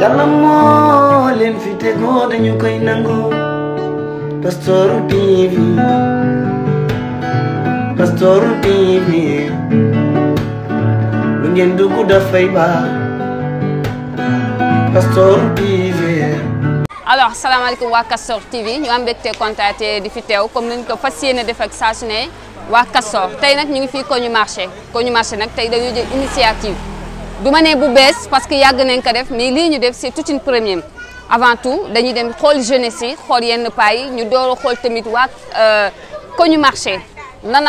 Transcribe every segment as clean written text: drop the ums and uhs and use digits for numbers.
Yàlla moo leen fi tegoo dañu koy nangu Castor TV Castor TV lu ngeen dugg dafay baax Castor TV. Alors salaamaaleykum waa Castor TV ñu am mbégte kontaate di fi teew comme ni ñu ko fas yéene def ak saa su ne waa Castor tey nag ñu ngi fii Kognu Marché nag tey dañoo jël initiative du ma ne bu bees parce que yàgg nañ ko def mais lii ñu def c'est toute une première avant tout dañuy dem xool jeunesse yi xool yenn paa yi ñu door a xool tamit waa Kognu Marché lan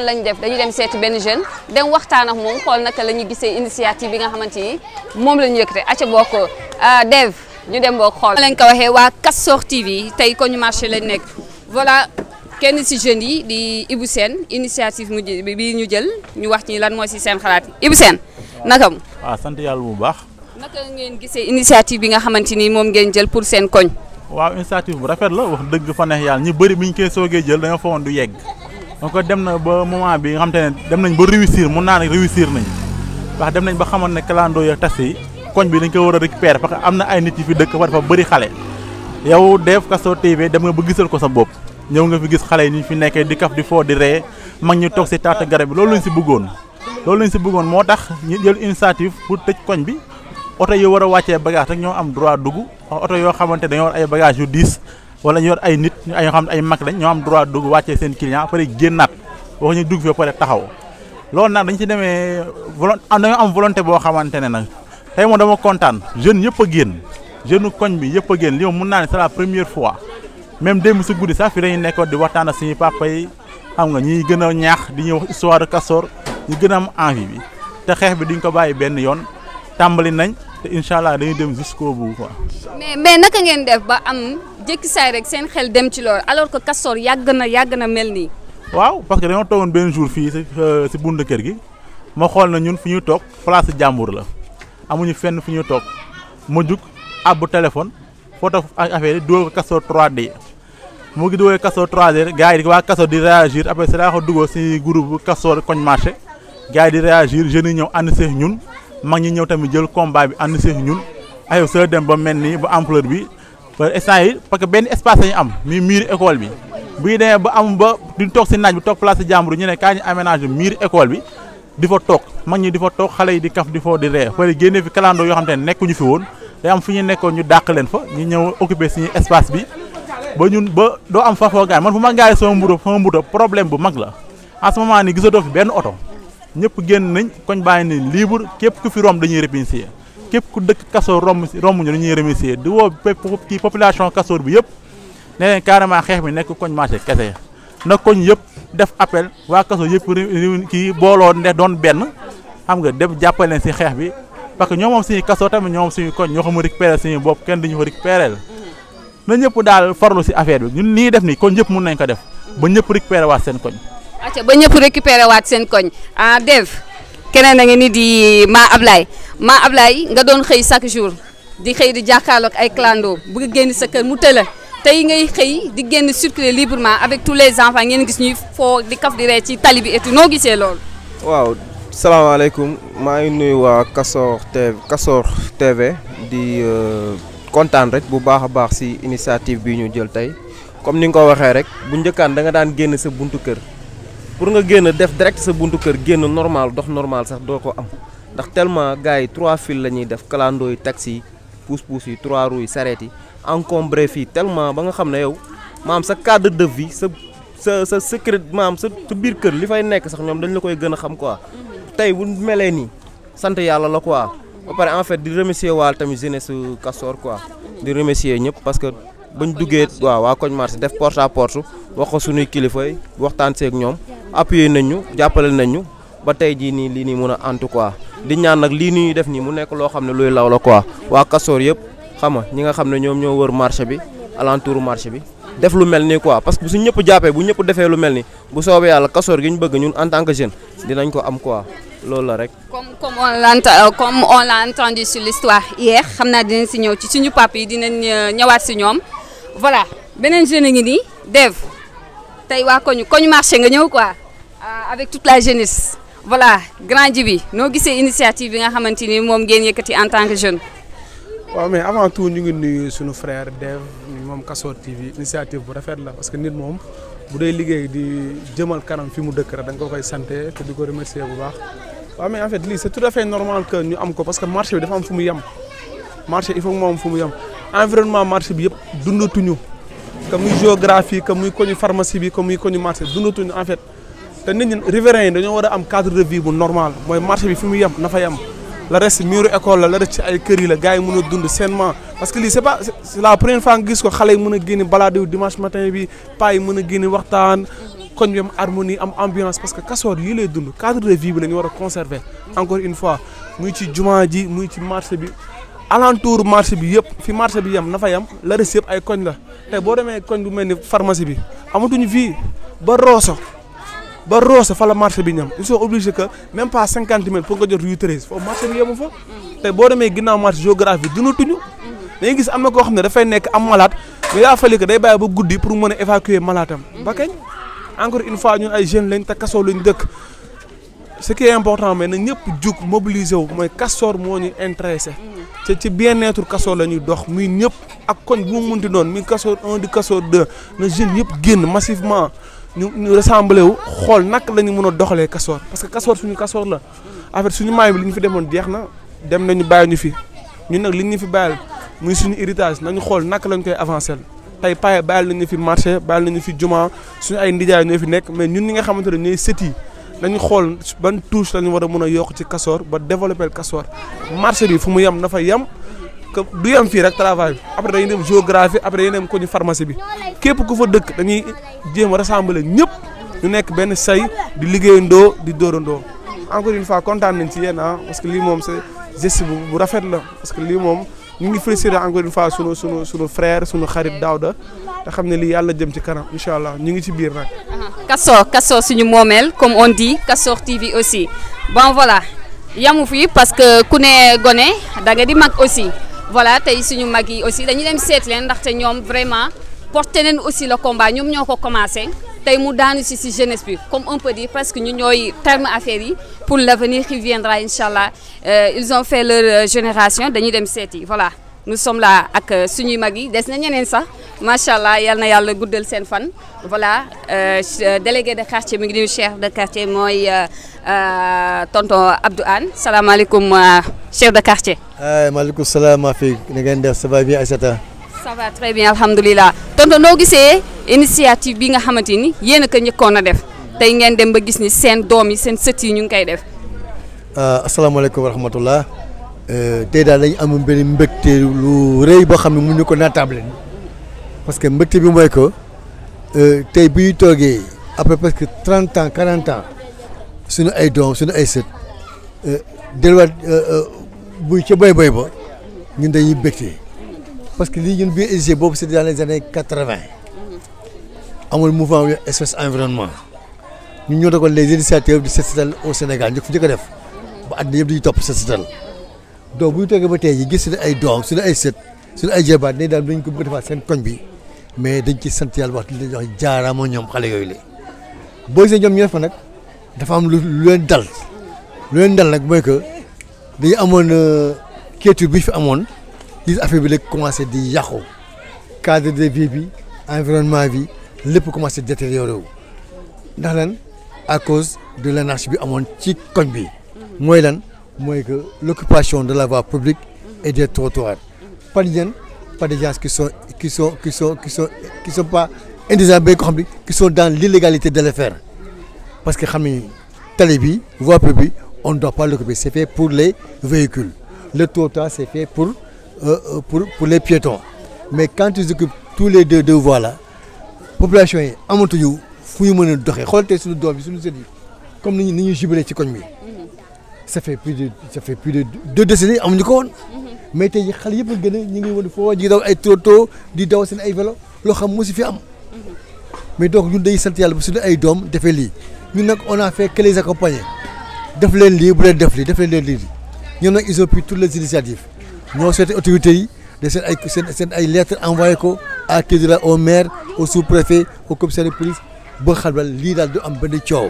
lañ def dañuy dem seeti benn jeune dem waxtaan ak moom xool naka la ñuy gisee initiative bi nga xamante ni moom la ñu yëkkate acca bokk Dev ñu dem boo xool. leen ko waxee waa Castor TV tey Kognu Marché lañ nekk voilà kenn si jeunes yi di Ibou Sène initiative mu bi ñu jël ñu wax ci lan mooy si seen xalaat Ibou Sène naka mu. waaw sant yàlla bu baax. naka ngeen gisee initiative bi nga xamante ni moom ngeen jël pour seen koñ. waaw initiative bu rafet la wax dëgg fa neex yàlla ñu bëri bi ñu koy soogee jël dañoo foog du yegg donc dem na ba moment bi nga xam te ne dem nañ ba réussir mun naa ne réussir nañ wax dem nañ ba xamal ne clando ya tas yi koñ bi dañ ko war a récupérer parce que am na ay nit yi fi dëkk fa dafa bëri xale yow Dev Castor TV dem nga ba gisal ko sa bopp ñëw nga fi gis xale yi ni fi nekkee di kaf di foo di ree mag ñu toog si taata garab bi loolu lañ si bëggoon moo tax ñu jël initiative pour tëj koñ bi oto yi war a wàccee bagage rek ñoo am droit dugg wax oto yoo xamante dañoo war ay bagage yu diis wala ñu yor ay nit ay yoo xam ne ay mag lañ ñoo am droit dugg wàccee seen client après génnaat wax ñu dugg fi pare taxaw loolu nag dañ ci demee dañoo am volonté boo xamante ne nag tey moom dama kontaan jeune yëpp a génn jeune koñ bi yëpp a génn lii moom mun naa ne c'est la première fois même démb si guddi sax fi dañuy nekkoon di waxtaan ak suñu papa yi xam nga ñiy gën a ñaax di ñuy wax histoire de Castor ñu gën a am envie bi te xeex bi duñ ko bàyyi benn yoon tàmbali nañ te incha allah dañuy dem jusqu'au bout quoi. mais naka ngeen def ba am jékki saay rek seen xel dem ci loolu alors que Castor yàgg na mel nii. waaw parce que dañoo toogoon benn jour fii si buntu kër gi ma xool na ñun fi ñu toog place jàmbur la amuñu fenn fi ñu toog ma jug àbb téléphone photo ak affaire yi dugal ko Castor 3D mu ngi dugal Castor 3D gars yi waa Castor di réagir après c'est daa ko dugal si groupe Castor Kognu Marché gars yi di réagir jeunes yi ñëw ànd seex ñun mag ñi ñëw tamit jël combat bi ànd seex ñun ayow soo dem ba mel nii ba ampleur bi ba instant yi parce que benn espace lañu am mi miir école bi bu ñu demee ba am ba duñ toog si naaj bi toog place jàmbur ñu ne kaa ñu aménagé miir école bi di fa toog mag ñi di fa toog xale yi di kaf di foo di ree pare génne fi calando yoo xam te ne nekkuñu fi woon day am fi ñu nekkoon ñu dàq leen fa ñu ñëw occupé suñu espace bi ba ñun ba doo am fa foo gaay man fu ma gaay sama mbuto problème bu mag la en ce moment nii gisatoo fi benn oto ñëpp génn nañ koñ bàyyi ni libre képp ku fi romb dañuy remercier képp ku dëkk Castor romb ñu dañuy remercier di woo kii population Castor bi yëpp ne leen carrément xeex bi nekk Kognu Marché kese na koñ yëpp def appel waa Castor yëpp kii booloo nde doon benn xam nga dem jàppale leen si xeex bi parce que ñoo moom suñu Castor tamit ñoo moom suñu koñ ñoo xam récupérer suñu bopp kenn duñu ko récupérer na ñëpp daal farlu si affaire bi ñun nii def nii koñ yëpp mun nañ ko def ba ñëpp récupérer waat seen koñ. acca ba ñëpp récupérer waat seen koñ ah Dev keneen a ngi ni di Ma Ablaye nga doon xëy chaque jour di xëy di jàkkaarloog ay clando bëgg génn sa kër mu tëla tey ngay xëy di génn circuler librement avec tous les enfants ngeen gis ñuy foo di kaf di ree ci tali bi et tout noo gisee loolu. waaw salaamaaleykum maa ngi nuyu waa Castor TV di kontaan rek bu baax a baax si initiative bi ñu jël tey comme ni nga ko waxee rek bu njëkkaan da nga daan génn sa buntu kër pour nga génn def direct sa buntu kër génn normal dox normal sax doo ko am ndax tellement gars yi 3 files la ñuy def clando yi taxi yi pousse-pousse yi 3 roues yi sareet yi encombré fii tellement ba nga xam ne yow maam sa cadre de vie sa secret maam sa biir kër li fay nekk sax ñoom dañ la koy gën a xam quoi tey bu melee nii sant yàlla la quoi ba pare en fait di remercier waal tamit jeunesse Castor quoi di remercier ñëpp parce que bañ duggee waaw waa Kognu Marché def porte à porte wax ko suñuy kilifa yi waxtaan seeg ñoom appuyé nañ ñu jàppale nañ ñu ba tey jii nii lii nii mun a antu quoi di ñaan nag lii nii def nii mu nekk loo xam ne luy law la quoi waa Castor yëpp xam nga ñi nga xam ne ñoom ñoo wër marché bi alentour marché bi def lu mel nii quoi parce que su ñëpp jàppee bu ñëpp defee lu mel ni bu soobee yàlla Castor gi ñu bëgg ñun en tant que jeune dinañ ko am quoi loolu la rek. comme on l'a entendu sur l'histoire hier xam naa dinañ si ñëw ci suñu papa yi dinañ ñëwaat si ñoom voilà beneen jeune a ngi nii Dev tey waa Kognu Marché nga ñëw quoi avec toute la jeunesse voilà grand ji bi noo gisee initiative bi nga xamante ni moom ngeen yëkkati en tant que jeune. waaw mais avant tout ñu ngi nuyu suñu frère Dev moom Castor TV initiative bu rafet la parce que nit moom bu dee liggéey di jëmal kanam fi mu dëkk rek da nga ko koy santé te di ko remercier bu baax waaw mais en fait lii c'est tout à fait normal que ñu am ko parce que marché bi dafa am fu mu yem marché il faut que mu am fu mu yem environnement marché bi yëpp dundatuñu que muy géographie que muy koñu pharmacie bi que muy koñu marché dundatuñu en fait te nit ñi riverains yi dañoo war a am cadre de vie bu normal mooy marché bi fi mu yem na fa yem la reste muru école la reste ci ay kër yi la gars yi mën a dund sainement parce que lii c'est pas c'est la première fois nga gis ko xale yi mën a génne balade dimanche matin bi paa yi mën a génne waxtaan koñ bi am harmonie am ambiance parce que Castor lii lay dund cadre de vie bi la ñu war a conserver encore une fois muy ci jumaa ji muy ci marché bi alentour marché bi yëpp fi marché bi yem na fa yem la reste yëpp ay koñ la tey boo demee koñ bu mel ni pharmacie bi amatuñu fii ba Rosso fa la marché bi ñam ils sont obligés que même pas 50 mètres pour nga jot rue 13 foofu marché bi yemu fa te boo demee ginnaaw marché géographie dunatuñu dañuy gis am na koo xam ne dafay nekk am malade mais yaa fali que day bàyyi ba guddi pour mën a évacuer malade am ba kañ encore une fois ñun ay jeunes lañ te Castor lañ dëkk ce qui est important mais na ñëpp jug mobiliser wu mooy Castor moo ñu intéressé te ci bien-être Castor la ñuy dox muy ñëpp ak koñ bu mu munti doon muy Castor 1 di Castor 2 na jeunes yëpp génn massivement ñu rassemblé wu xool naka la ñu mën a doxalee Castor parce que Castor suñu Castor la en fait suñu maay bi li ñu fi demoon jeex na dem nañu bàyyi ñu fi ñun nag li ñu fi bàyyil muy suñu héritage nañu xool naka lañ koy avancer tey paye bàyyil nañu fi marché bàyyil nañu fi juma suñu ay ndijaay ñoo fi nekk mais ñun ñi nga xamante ne ñooy sët yi nañu xool ban touche la ñu war a mën a yokk ci Castor ba développer Castor marché bi fu mu yem na fa yem que du yem fii rek travail bi après dañuy dem géographie après dañuy dem ko ñu pharmacie bi képp ku fa dëkk dañuy jéem a rassembler ñëpp ñu nekk benn say di liggéeyandoo di dóorandoo encore une fois kontaan nañ ci yéen parce que lii moom c'est geste bu rafet la parce que lii moom ñu ngi féliciter encore une fois sunu frère sunu xarit Daouda te xam ne lii yàlla jëm ci kanam incha allah ñu ngi ci biir nag. Castor suñu moomeel comme on dit Castor TV aussi bon voilà yamu fi parce que ku ne gone da nga di mag aussi. voilà tey suñu mag yi aussi dañuy dem seet leen ndaxte ñoom vraiment porté nañ aussi le combat ñoom ñoo ko commencé tey mu daanu si jeunesse bi comme on peut dire parce que ñu ñooy terme affaire yi pour l'avenir qui viendra incha allah ils ont fait leur génération dañuy dem seet yi voilà nous sommes là ak suñuy mag yi des na ñeneen sax macha allah yal na yàlla guddal seen fan voilà délégué de quartier mi ngi nuyu chef de quartier mooy tonton Abdou Anne salaamaaleykum chef de quartier. maaleykum salaam maa fi na ngeen def ça va bien Aïssata. ça va très bien alhamdulilah tonton noo gisee initiative bi nga xamante ni yéen a ko njëkkoon a def tey ngeen dem ba gis ni seen doom yi seen sët yi ñu ngi koy def. asalaamaaleykum wa rahmatullah tey daal dañu am benn mbégte lu rëy boo xam ne mënuñu ko naatable parce que mbégte bi mooy que tey bu ñu toogee après presque 30 ans 40 ans suñu ay doom suñu ay sët delluwaat buy ca boy ba ñun dañuy bégte parce que lii ñun bi existé boobu c'est dans les années 80 amul mouvement espèce environnement ñun ñoo doon les initiateurs du set setal au Sénégal ñu ko fi njëkk a def ba àddina yëpp dañuy topp set setal donc bu ñu toogee ba tey jii gis suñu ay doom suñu ay sët suñu ay jeebaat ne daal dañ ko bëgg a defaat seen koñ bi mais dañ ci sant yàlla wax jaaraama ñoom xale yooyu la boo gisee ñoom ñu def fa nag dafa am lu leen dal nag mooy que dañu amoon quiétude bi fi amoon gis affaire bi la commencé di yàqu cadre de vie bi environnement bi lépp commencé détérioré wu ndax lan à cause de l'anarchie bi amoon ci koñ bi mooy lan mooy que l'occupation de la voie publique et des trottoirs pas des gens qui sont pas indigents ko xam ne qui sont dans l'illégalité de le faire parce que xam ni tali bi voie publique on ne doit pas l'occuper c'est fait pour les véhicules le trottoir c'est fait pour les piétons mais quand ils occupent tous les deux voies là population yi amatuñu fu ñu mën a doxee xool tey suñu doom bi suñu sët yi comme ni ñu jubalee ci koñ bi ça fait plus de 2 décennies amuñu ko woon mais tey jii xale yëpp a gën a ñu ngi woon foo ji daw ay trotto di daw seen ay vélo loo xam mosu fi am mais donc ñun day sant yàlla bu suñu ay doom defee lii ñun nag on a fait que les accompagner def leen lii bu leen def lii ñoom nag ils ont pris toutes les initiatives ñoo seeti autorités yi de seen ay lettres envoyé ko à Kédougou au maire au sous-préfet au commissaire de police ba xam ne lii daal du am benn coow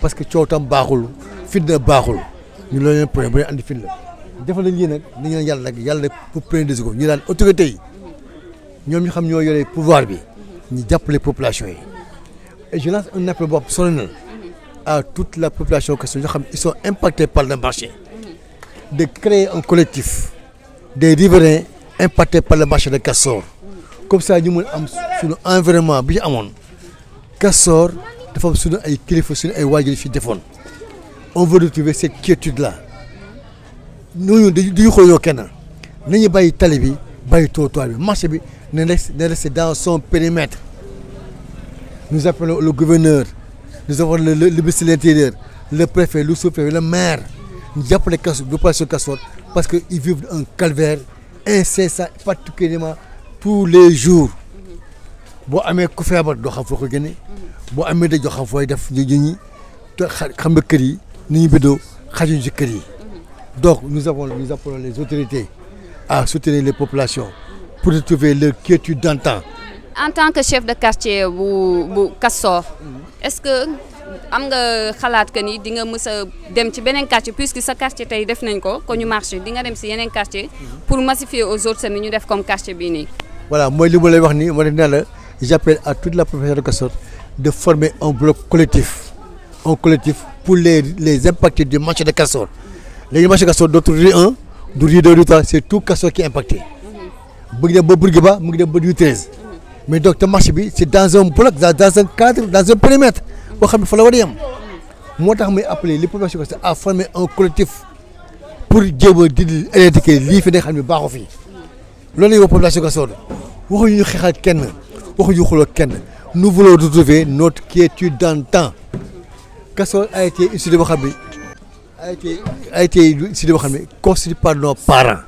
parce que coow tam baaxul fitna baaxul ñu loolu leen problème bu leen andi fitna defal nañ lii nag ni ñu yàlla nag yàlla pour prendre ko ñu daan autorité yi ñoom ñu xam ñoo yore pouvoir bi ñu jàppale population yi et je lance un appel boobu solennel à toute la population que ñoo xam ils sont impactés par le marché de créer un collectif des riverains impactés par le marché de Castor comme ça ñu mën am suñu environnement bi ñu amoon Castor dafa am suñu ay kilifa suñu ay waajur fi defoon on veut retrouver cette quiétude là ñooñu duñu xooloo kenn nañu bàyyi tali bi bàyyi trottoir bi marché bi na rester dans son périmètre nous appelons le gouverneur nous avons le ministre de l'Intérieur le préfet le sous-préfet le maire ñu jàppale population Castor parce que ils vivent un calvaire incessant particulièrement tous les jours boo amee ku feebar doo xam foo ko génne boo amee doo xam fooy def ñi xam nga kër yi ni ñu bindoo xajuñ ci kër yi donc nous appelons les autorités à soutenir les populations pour retrouver leur quiétude d'antan. En tant que chef de quartier bu Castor est-ce que am nga xalaat que ni di nga mës a dem ci beneen quartier puisque sa quartier tey def nañ ko ñu marché di nga dem si yeneen quartier pour massifier aux autres ni ñu def comme quartier bii nii. voilà mooy li ma lay wax nii moo ne la j'appelle à toute la population de Castor de former un bloc collectif pour les impactés du marché de Castor. léegi marché Castor dootul rue 1 du rue 2 du 3 c'est tout Castor qui est impacté mu ngi dem ba Bourguiba mu ngi dem ba rue 13 mais donc te marché bi c'est dans un bloc dans un cadre dans un périmètre boo xam ne fa la war a yem moo tax muy appeler les populations Castor à former un collectif pour jéem a di éradiquer lii fi nga xam ne baaxoo fi loolu la ñuy wax population Castor waxuñu ñu xeexal kenn waxuñu xuloo kenn nous voulons retrouver notre quiétude d'antan Castor a été une cité boo xam ne a été une cité boo xam ne construite par nos parents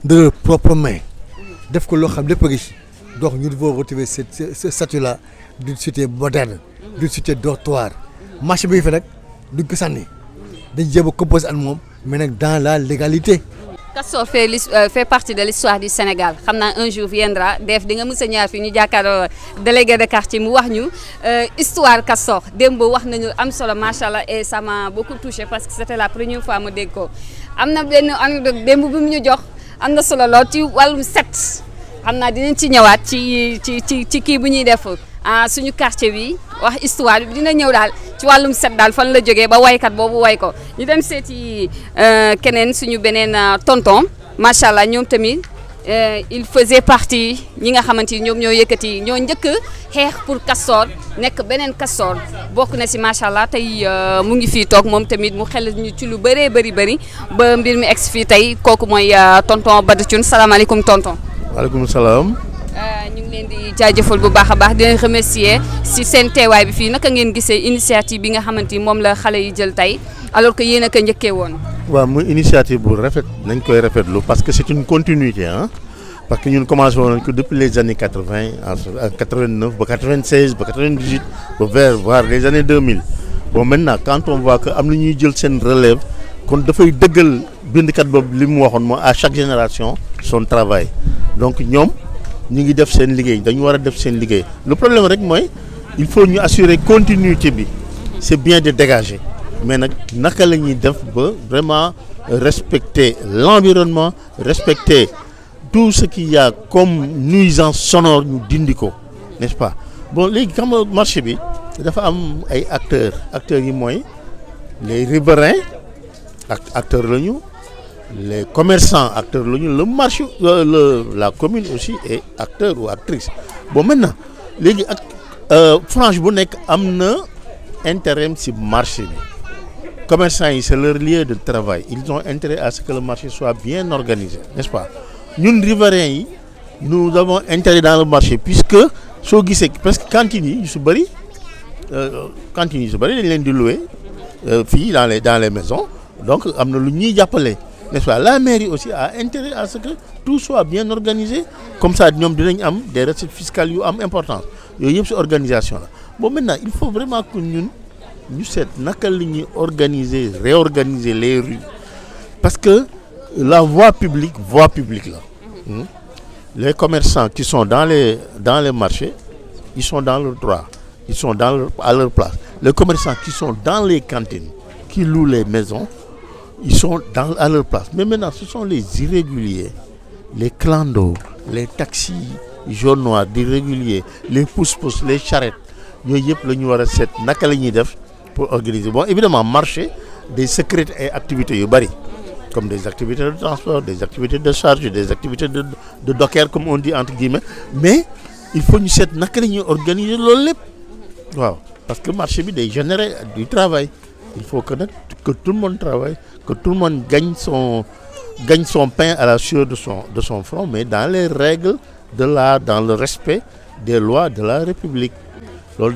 de leurs propres mains def ko loo xam lépp a gis donc ñu devons retrouver ce statut là d'une cité moderne d'une cité dortoir marché bi fi nag duñ ko sànni dañ jéem a composer ak moom mais nag dans la légalité. Castor fait partie de l'histoire du Sénégal xam naa un jour viendra def di nga mës a ñaar fii ñu jàkkaarloo délégué de quartier mu wax ñu histoire Castor démb wax nañu am solo macha allah et ça m'a beaucoup touché parce que c'était la première fois ma dégg ko am na benn anecdote démb bi mu ñu jox am na solo lool ci wàllum set xam naa dinañ ci ñëwaat ci kii bu ñuy def suñu quartier bi wax histoire bi dina ñëw daal ci wàllum set daal fan la jógee ba waykat boobu way ko ñu dem seeti keneen suñu beneen tonton macha allah ñoom tamit il faisait partie ñi nga xamante ni ñoom ñoo yëkkati ñoo njëkk xeex pour Castor nekk beneen Castor bokk na si macha allah tey mu ngi fii toog moom tamit mu xel ñu ci lu bëree bëri ba mbir mi egsi fii tey kooku mooy tonton Bada Thioune salaamaaleykum tonton. waaleykum salaam. ñu ngi leen di jaajëfal bu baax a baax di leen remercier si seen teewaay bi fii naka ngeen gisee initiative bi nga xamante ni moom la xale yi jël tey alors que yéen a ko njëkkee woon. waaw muy initiative bu rafet nañ koy rafetlu parce que c'est une continuité ah parce que ñun commencé woon nañ ko depuis les années 80 à 89 ba 96 ba 98 ba vers voire les années 2000 bon maintenant quand on voit que am na ñuy jël seen relève kon dafay dëggal bindkat boobu li mu waxoon moo à chaque génération son travail donc ñoom. ñu ngi def seen liggéey dañu war a def seen liggéey le problème rek mooy il faut ñu assurer continuité bi c'est bien de dégager mais nag naka la ñuy def ba vraiment respecter l'environnement respecter tout ce qu'il y a comme nuisance sonore ñu dindi ko n'est-ce pas bon léegi xam nga marché bi dafa am ay acteurs yi mooy les riverains acteurs la ñu les commerçants acteurs lañu le marché la commune aussi est acteur ou actrice bon maintenant léegi ak frange bu nekk am na intérêt ci marché bi commerçants yi c'est leur lieu de travail ils ont intérêt à ce que le marché soit bien organisé n'est-ce pas ñun riverains yi nous avons intérêt dans le marché puisque soo gisee parce que cantines yi yu su bëri dañ leen di louer fii dans les maisons donc am na lu ñuy jàppale n'est-ce pas la mairie aussi a intérêt à ce que tout soit bien organisé comme ça ñoom dinañ am des recettes fiscales yu am importance yooyu yëpp ci organisation la bon maintenant il faut vraiment que ñun ñu seet naka la ñuy réorganiser les rues parce que la voie publique la les commerçants qui sont dans les marchés ils sont dans leur droit ils sont à leur place les commerçants qui sont dans les cantines qui louent les maisons ils sont à leur place. Mais maintenant, ce sont les irréguliers, les clandos, les taxis jaunes noirs, irréguliers, les pousse-pousse, les charrettes. Nous avons pour organiser. Bon, évidemment, marché, des secrets et activités, comme des activités de transport, des activités de charge, des activités de docker, comme on dit entre guillemets. Mais il faut nous organiser le wow. Parce que le marché génère du travail. Il faut que tout le monde travaille, que tout le monde gagne son pain à la sueur de son front, mais dans les règles de l'art, dans le respect des lois de la République. Lors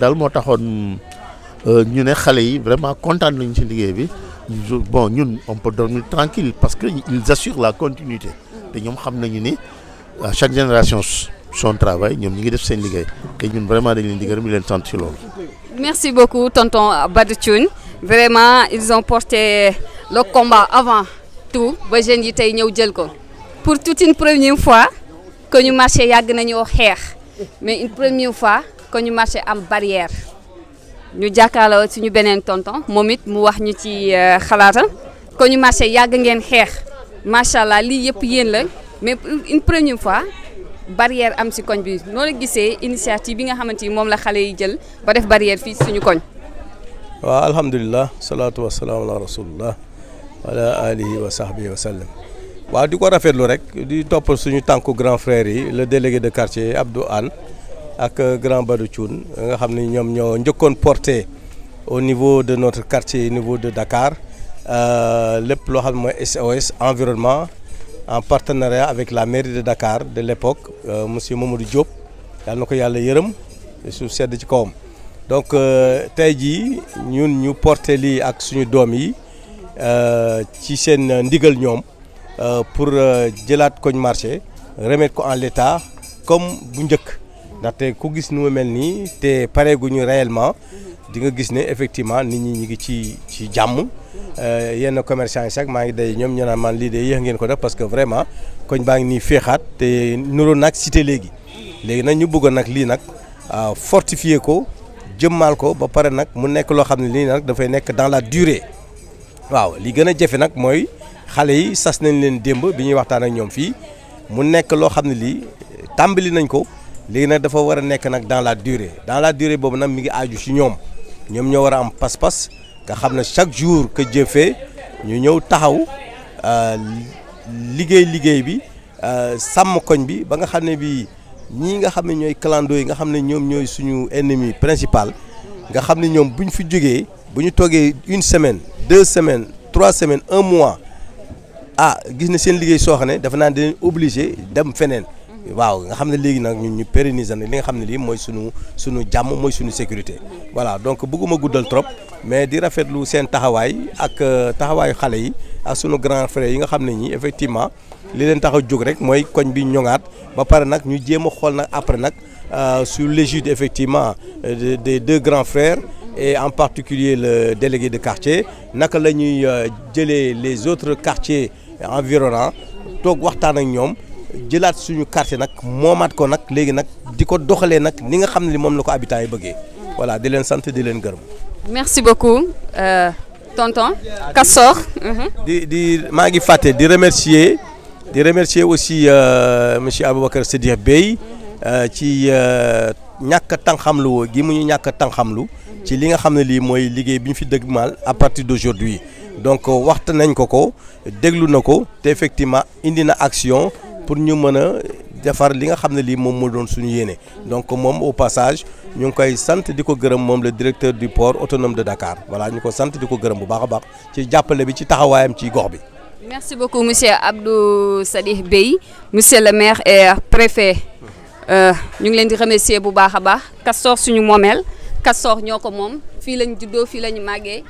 ñu ne xalé yi vraiment content nañ ci liggéey bi bon ñun on peut dormir tranquille parce que ils assurent la continuité te ñom xam nañu ni à chaque génération son travail ñom ñi ngi def seen liggéey te ñun vraiment dañ leen di gërëm di leen sant ci loolu. Merci beaucoup tonton Badou Thioune vraiment ils ont porté le combat avant tout ba jeunes yi tay ñew jël ko pour toute une première fois que ñu marché yag nañu xeex mais une première fois que ñu marché am barrière. Ñu jàkkaarloo suñu beneen tonton moom it mu wax ñu ci xalaatam ko ñu marché yàgg ngeen xeex macha allah lii yëpp yéen la mais une première fois barrière am si koñ bi noonu gisee initiative bi nga xamante ni moom la xale yi jël ba def barrière fii suñu koñ. waaw alhamdulilah salaatu wa salaam ala rasulillah wa ala alihi wa sahbihi wa sallam waaw di ko rafetlu rek di toppal suñu tànku grand frère yi le délégué de quartier Abdou Anne. Avec grand Badou Thioune nga xam ne ñoom ñoo njëkkoon porté au niveau de notre quartier au niveau de Dakar lépp loo xam ne mooy SOS environnement en partenariat avec la mairie de Dakar de l'époque monsieur Mamadou Diop yàlla na ko yàlla yërëm suuf sedd ci kawam donc tey jii ñun ñu porté lii ak suñu doom yi ci seen ndigal ñoom pour jëlaat koñ marché remettre ko en l'état comme bu njëkk. ndaxte ku gis nu mu mel nii te pareeguñu réellement di nga gis ne effectivement nit ñi ngi ci jàmm yenn commerçant yi sax maa ngi day ñoom ñu naan man lii de yéex ngeen ko def parce que vraiment koñ baa ngi nii féexaat te nuroo nag cité léegi nag ñu bëggoon nag lii nag fortifier ko jëmmaal ko ba pare nag mu nekk loo xam ne lii nag dafay nekk dans la durée waaw li gën a jafe nag mooy xale yi sas nañ leen démb bi ñuy waxtaan ak ñoom fii mu nekk loo xam ne lii tàmbali nañ ko. léegi nag dafa war a nekk nag dans la durée boobu nag mi ngi aaju ci ñoom ñoo war a am pas-pas nga xam ne chaque jour que Dieu fait ñu ñëw taxaw liggéey bi sàmm koñ bi ba nga xam ne bi ñii nga xam ne ñooy clando yi nga xam ne ñoom ñooy suñu ennemi principal nga xam ne ñoom bu ñu fi jógee bu ñu toogee 1 semaine 2 semaines 3 semaines 1 mois gis na seen liggéey soo xam ne dafa naan dinañ obligé dem feneen. waaw nga xam ne léegi nag ñun ñu pérenniser na li nga xam ne lii mooy sunu jàmm mooy sunu sécurité voilà donc bëgguma guddal trop mais di rafetlu seen taxawaay ak taxawaayu xale yi ak sunu grand frère yi nga xam ne ñi effectivement li leen tax a jóg rek mooy koñ bi ñoŋaat ba pare nag ñu jéem a xool nag après nag sous l'égide effectivement des 2 grands frères et en particulier le délégué de quartier naka la ñuy jëlee les autres quartiers environnants toog waxtaan ak ñoom. jëlaat suñu quartier nag moomaat ko nag léegi nag di ko doxalee nag ni nga xam ne moom la ko habitants yi bëggee voilà di leen sant di leen gërëm. merci beaucoup tonton Kassor. di maa ngi fàtte di remercier aussi monsieur Aboubacar Sadikh Bey ci ñàkk a tànqamlu gi mu ñu ñàkk a tànqamlu ci li nga xam ne lii mooy liggéey bi ñu fi dëgmal à partir d'aujourd'hui donc waxta nañ ko déglu na ko te effectivement indi na action. pour ñu mën a defar li nga xam ne lii moom moo doon suñu yéene donc moom au passage ñu ngi koy sant di ko gërëm moom le directeur du port autonome de Dakar voilà ñu ko sant di ko gërëm bu baax a baax ci jàppale bi ci taxawaayam ci gox bi. merci beaucoup monsieur Abdou Sadikh Bey monsieur le maire et préfet ñu ngi leen di remercier bu baax a baax Castor suñu moomeel Castor ñoo ko moom fii lañ juddoo fii lañu màggee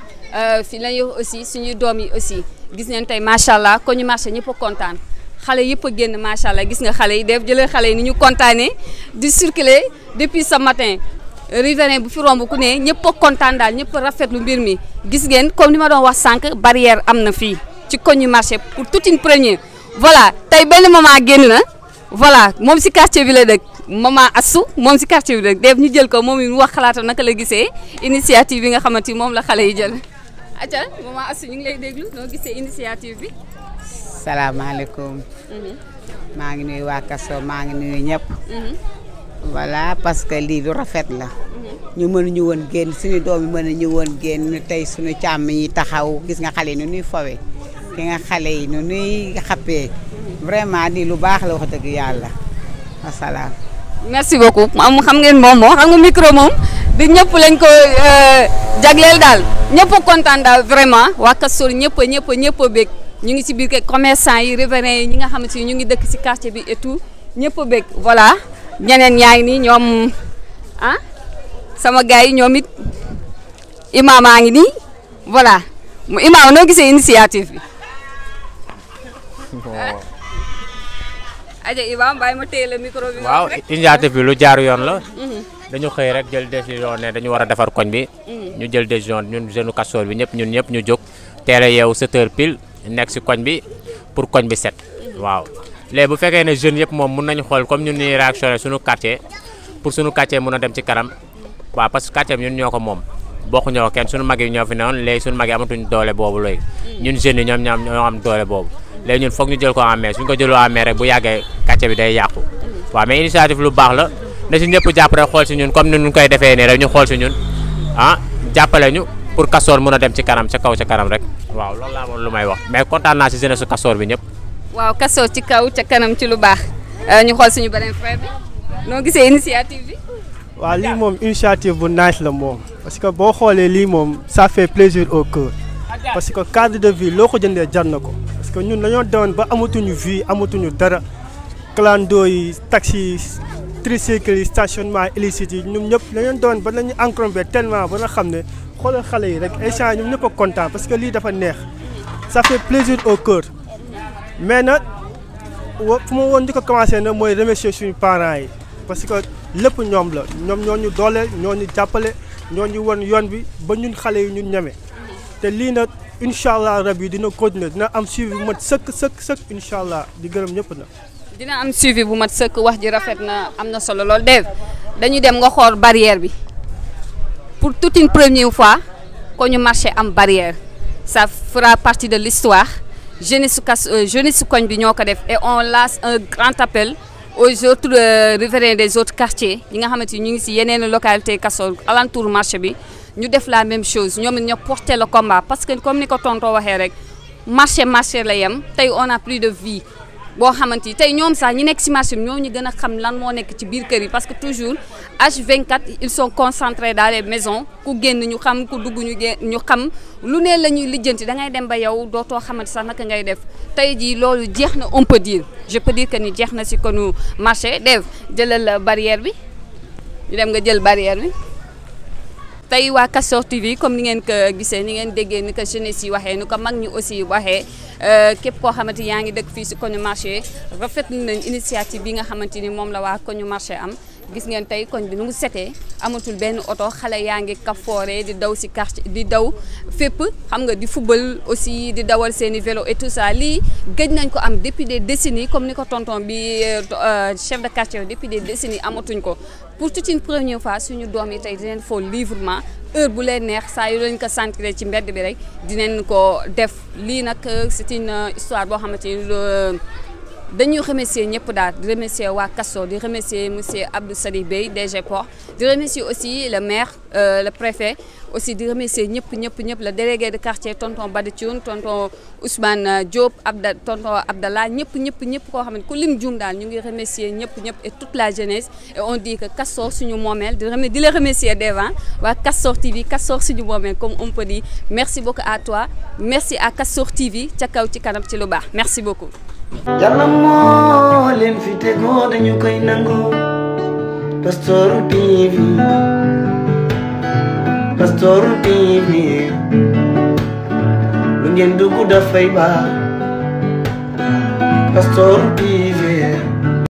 fii lañu aussi suñu doom yi aussi gis ngeen tey macha allah ko ñu marché ñëpp a kontaan. xale yëpp a génn macha allah gis nga xale yi def jëlee xale yi ni ñu kontaanee di circuler depuis ce matin riverain bu fi romb ku ne ñëpp a kontaan daal ñëpp a rafetlu mbir mi gis ngeen comme ni ma doon wax sànq barrière am na fii ci koñu marché pour toute une première. voilà tey benn maman génn na voilà moom si quartier bi la dëkk maman Assou moom si quartier bi la dëkk def ñu jël ko moom it mu wax xalaatam naka la gisee initiative bi nga xamante ni moom la xale yi jël. Aja maman Astou ñu ngi lay déglu noo gisee initiative bi. salaamaaleykum. maa ngi nuyu waa Castor maa ngi nuyu ñëpp. voilà parce que lii lu rafet la. ñu mënuñu woon génn suñu doom yi mënuñu woon génn tey suñu càmm yi taxaw gis nga xale yi nu nuy fowe ki nga xale yi nu nuy xappee vraiment lii lu baax la wax dëgg yàlla wasalaam. merci beaucoup xam ngeen moom xam nga micro moom di ñëpp lañ ko jagleel daal ñëpp kontaan daal vraiment waa Castor ñëpp a bég ñu ngi ci biir kër commerçant yi riverains yi ñi nga xamante ni ñu ngi dëkk ci quartier bi et tout ñëpp a bég voilà ñeneen yaa ngi nii ñoom sama gars yi ñoom it Imaam a ngi nii voilà Imaam noo gisee initiative bi. aja Imaam bàyyi ma téye la micro bi. waaw initiative bi lu jaaru yoon la. dañu xëy rek jël décision ne dañu war a defar koñ bi. ñu jël décision ñun jeune Castor bi ñun ñëpp ñu jóg teel a yeewu 7 heures pile nekk si koñ bi pour koñ bi set. waaw léegi bu fekkee ne jeunes yëpp moom mun nañu xool comme ñun ñuy réactionné suñu quartier pour suñu quartier mun a dem ci kanam waaw parce que quartier bi ñun ñoo ko moom bokkuñoo kenn suñu mag yi ñoo fi newoon léegi suñu mag yi amatuñ doole boobu léegi ñun jeunes yi ñoo am doole boobu léegi ñun foog ñu jël ko en main suñu ko jëloo en main rek bu yàggee quartier bi day yàqu waaw mais initiative lu baax la na si ñëpp jàpp rek xool si ñun comme ni ñu koy defee nii rek ñu xool si ñun jàppale ñu pour Castor mun a dem ci kanam ca kaw ca kanam rek waaw loolu laa moom lu may wax mais kontaan naa si jeunesse su Castor bi ñëpp. waaw Castor ci kaw ca kanam ci lu baax ñu xool suñu beneen frère bi noo gisee initiative bi. waaw lii moom initiative bu nice la moom parce que boo xoolee lii moom ça fait plaisir au cœur parce que cadre de vie loo ko jëndee jar na ko parce que ñun dañoo demoon ba amatuñu vie amatuñu dara clando yi taxi tricycle yi stationnement illicite yi ñun ñëpp dañoo doon ba nañu encombré tellement ba nga xam ne xoolal xale yi rek échange ñun ñëpp a content parce que lii dafa neex ça fait plaisir au cœur mais nag fu ma woon di ko commencé nag mooy remercier suñu parents yi parce que lépp ñoom la ñoom ñoo ñu dooleel ñoo ñu jàppale ñoo ñu won yoon bi ba ñun xale yi ñun ñeme te lii nag incha allah rabi dina continuer dina am suivi bu mat sëkk incha allah di gërëm ñëpp na. dina am suivi bu mat sëkk wax ji rafet na am na solo lool Dave dañuy dem nga xool barrière bi pour toute une première fois ko ñu marché am barrière ça fera partie de l'histoire jeunesse su koñ bi ñoo ko def et on lance un grand appel aux autres riverains des autres quartiers yi nga xamante ni ñu ngi si yeneen localité Castor alentour marché bi ñu def la même chose ñoom it ñoo porter le combat parce que comme ni ko tonton waxee rek marché la yem tey on a plus de vie boo xamante ni tey ñoom sax ñi nekk si marché bi ñoo ñu gën a xam lan moo nekk ci biir kër yi parce que toujours H24 ils sont concentrés dans les maisons ku génn ñu xam ku dugg ñu xam lu ne la ñuy lijjanti da ngay dem ba yow dootoo xamante sax naka ngay def tey jii loolu jeex na on peut dire je peux dire que ni jeex na si konu marché Dave jëlal barrière bi ñu dem nga jël barrière bi. tey waa Castor TV comme ni ngeen ko gisee ni ngeen déggee ni ko jeunesse yi waxee ni ko mag ñi aussi waxee képp koo xamante yaa ngi dëkk fii si koñu marché rafetlu nañ initiative bi nga xamante ni moom la waa koñu marché am gis ngeen tey koñ bi nu mu setee amatul benn oto xale yaa ngi kafoore di daw si quartier di daw fépp xam nga di football aussi di dawal seen i vélo et tout ça lii gëj nañ ko am depuis des décennies comme ni ko tonton bi chef de quartier depuis des décennies amatuñ ko pour toute une première fois suñu doom yi tey dinañ foo librement heure bu leen neex saa yu leen ko sentir ci mbedd bi rek dinañ ko def lii nag c'est une histoire boo xamante ni dañuy remercier ñëpp daal di remercier waa Castor di remercier monsieur Abdou Sadikh Bey DG Port di remercier aussi le maire le préfet aussi di remercier ñëpp le délégué de quartier tonton Badithioune tonton Ousmane Diop tonton Abdallah ñëpp koo xam ne ku lim juum daal ñu ngi remercier ñëpp et toute la jeunesse et on dit que Castor suñu moomeel di la remercier devant waa Castor TV Castor suñu moomeel comme on peut dire merci beaucoup à toi merci à Castor TV ca kaw ci kanam ci lu baax merci beaucoup. Yàlla moo leen fi tegoo dañu koy nangu Castor TV lu ngeen dugg dafay baax Castor TV